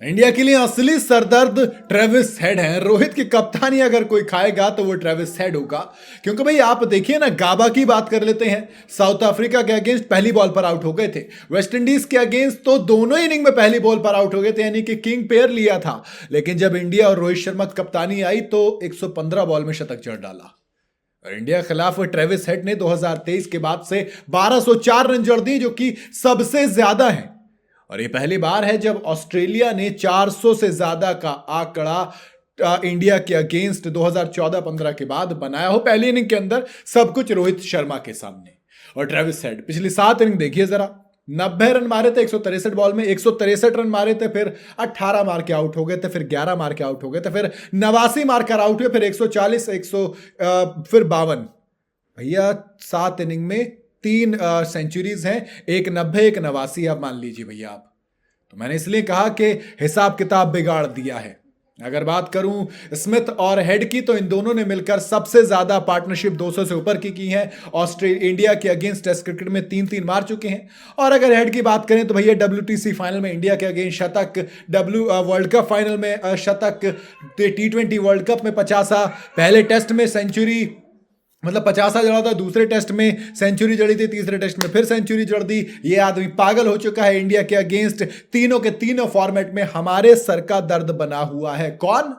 India के लिए असली सरदर्द ट्रेविस हेड है। रोहित की कप्तानी अगर कोई खाएगा तो वो ट्रेविस हेड होगा। क्योंकि भाई आप देखिए ना, गाबा की बात कर लेते हैं, साउथ अफ्रीका के अगेंस्ट पहली बॉल पर आउट हो गए थे। वेस्ट इंडीज के अगेंस्ट तो दोनों इनिंग में पहली बॉल पर आउट हो गए थे, यानी कि किंग पेयर लिया था। लेकिन जब इंडिया और रोहित शर्मा की कप्तानी आई तो 115 बॉल में शतक जड़ डाला। और इंडिया के खिलाफ ट्रेविस हेड ने 2023 के बाद से 1204 रन जड़ दिए, जो कि सबसे ज्यादा है। और ये पहली बार है जब ऑस्ट्रेलिया ने 400 से ज्यादा का आंकड़ा इंडिया के अगेंस्ट 2014-15 के बाद बनाया हो। पहली इनिंग के अंदर सब कुछ रोहित शर्मा के सामने। और ट्रेविस हेड पिछली 7 इनिंग देखिए जरा, 90 रन मारे थे 163 बॉल में, 163 रन मारे थे, फिर 18 मार के आउट हो गए थे, फिर 11 मार के आउट हो गए थे, फिर 89 मार कर आउट हुए, फिर 140, 100 फिर 52। भैया 7 इनिंग में 3 सेंचुरीज हैं, एक 90 एक 89, आप मान लीजिए भैया आप। तो मैंने इसलिए कहा कि हिसाब किताब बिगाड़ दिया है। अगर बात करूं स्मिथ और हेड की, तो इन दोनों ने मिलकर सबसे ज्यादा पार्टनरशिप 200 से ऊपर की है। ऑस्ट्रेलिया इंडिया के अगेंस्ट टेस्ट क्रिकेट में 3-3 मार चुके हैं। और अगर हेड की बात करें तो भैया WTC फाइनल में इंडिया के अगेंस्ट शतक, वर्ल्ड कप फाइनल में शतक, T20 वर्ल्ड कप में 50, पहले टेस्ट में सेंचुरी, मतलब 50 जड़ा था, दूसरे टेस्ट में सेंचुरी जड़ी थी, तीसरे टेस्ट में फिर सेंचुरी जड़ दी। ये आदमी पागल हो चुका है। इंडिया के अगेंस्ट तीनों के तीनों फॉर्मेट में हमारे सर का दर्द बना हुआ है। कौन?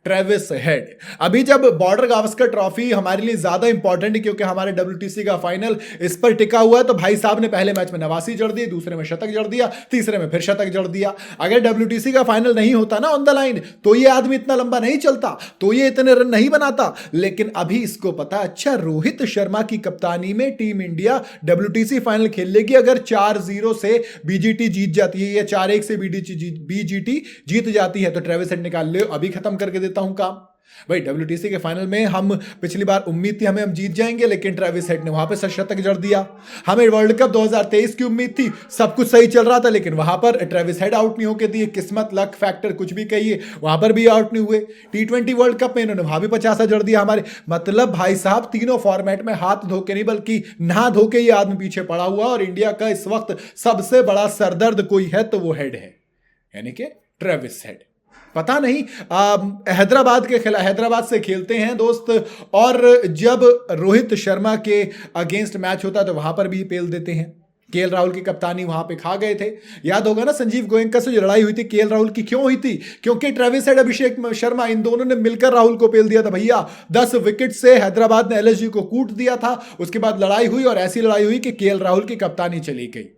Travis head. अभी जब बॉर्डर गावस्कर ट्रॉफी हमारे लिए ज्यादा इंपॉर्टेंट है, क्योंकि हमारे WTC का फाइनल इस पर टिका हुआ है, तो भाई साहब ने पहले मैच में 89 जड़ दी, दूसरे में शतक जड़ दिया, तीसरे में फिर शतक जड़ दिया। अगर WTC का फाइनल नहीं होता ना ऑन द लाइन, तो ये आदमी इतना लंबा नहीं चलता, तो ये इतने रन नहीं बनाता। लेकिन अभी इसको पता, अच्छा रोहित शर्मा की कप्तानी में टीम इंडिया WTC फाइनल खेल लेगी अगर 4-0 से BGT जीत जाती है, या 4-1 से BGT जीत जाती है, तो ट्रेविस हेड निकाल ले, अभी खत्म करके देता हूं काम। भाई WTC के फाइनल में हम पिछली बार उम्मीद थी हमें हम जीत जाएंगे, लेकिन ट्रेविस हेड ने वहां पे शतक जड़ दिया। हमें वर्ल्ड कप 2023 की उम्मीद थी, सब कुछ सही चल रहा था, लेकिन वहां पर ट्रेविस हेड आउट नहीं होके दिए, किस्मत, लक फैक्टर कुछ भी कहिए, वहां पर भी आउट नहीं हुए। T20 वर्ल्ड कप में इन्होंने वहां भी 50 जड़ दिया हमारे। मतलब भाई साहब तीनों फॉर्मेट में हाथ धो के नहीं बल्कि नहा धो के ये आदमी पीछे पड़ा हुआ। और इंडिया का इस वक्त सबसे बड़ा सरदर्द कोई है तो वो हेड है, यानी कि ट्रेविस हेड। पता नहीं, हैदराबाद से खेलते हैं दोस्त, और जब रोहित शर्मा के अगेंस्ट मैच होता है तो वहां पर भी पेल देते हैं। KL राहुल की कप्तानी वहां पे खा गए थे। याद होगा ना संजीव गोयनका से जो लड़ाई हुई थी KL राहुल की, क्यों हुई थी? क्योंकि ट्रेविस हेड, अभिषेक शर्मा, इन दोनों ने मिलकर राहुल को पेल दिया था भैया। 10 विकेट से हैदराबाद ने LSG को कूट दिया था। उसके बाद लड़ाई हुई, और ऐसी लड़ाई हुई कि KL राहुल की कप्तानी चली गई।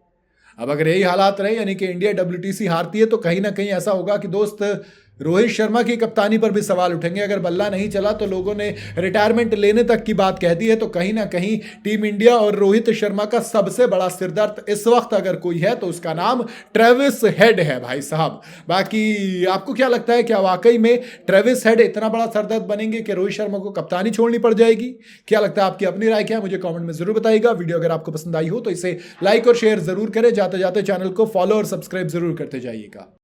अब अगर यही हालात रहे, यानी कि इंडिया WTC हारती है, तो कहीं ना कहीं ऐसा होगा कि दोस्त रोहित शर्मा की कप्तानी पर भी सवाल उठेंगे। अगर बल्ला नहीं चला तो लोगों ने रिटायरमेंट लेने तक की बात कह दी है, तो कहीं ना कहीं टीम इंडिया और रोहित शर्मा का सबसे बड़ा सिरदर्द इस वक्त अगर कोई है तो उसका नाम ट्रेविस हेड है भाई साहब। बाकी आपको क्या लगता है, क्या वाकई में ट्रेविस हेड इतना बड़ा सरदर्द बनेंगे कि रोहित शर्मा को कप्तानी छोड़नी पड़ जाएगी? क्या लगता है, आपकी अपनी राय क्या है, मुझे कॉमेंट में जरूर बताइएगा। वीडियो अगर आपको पसंद आई हो तो इसे लाइक और शेयर जरूर करें। जाते जाते चैनल को फॉलो और सब्सक्राइब जरूर करते जाइएगा।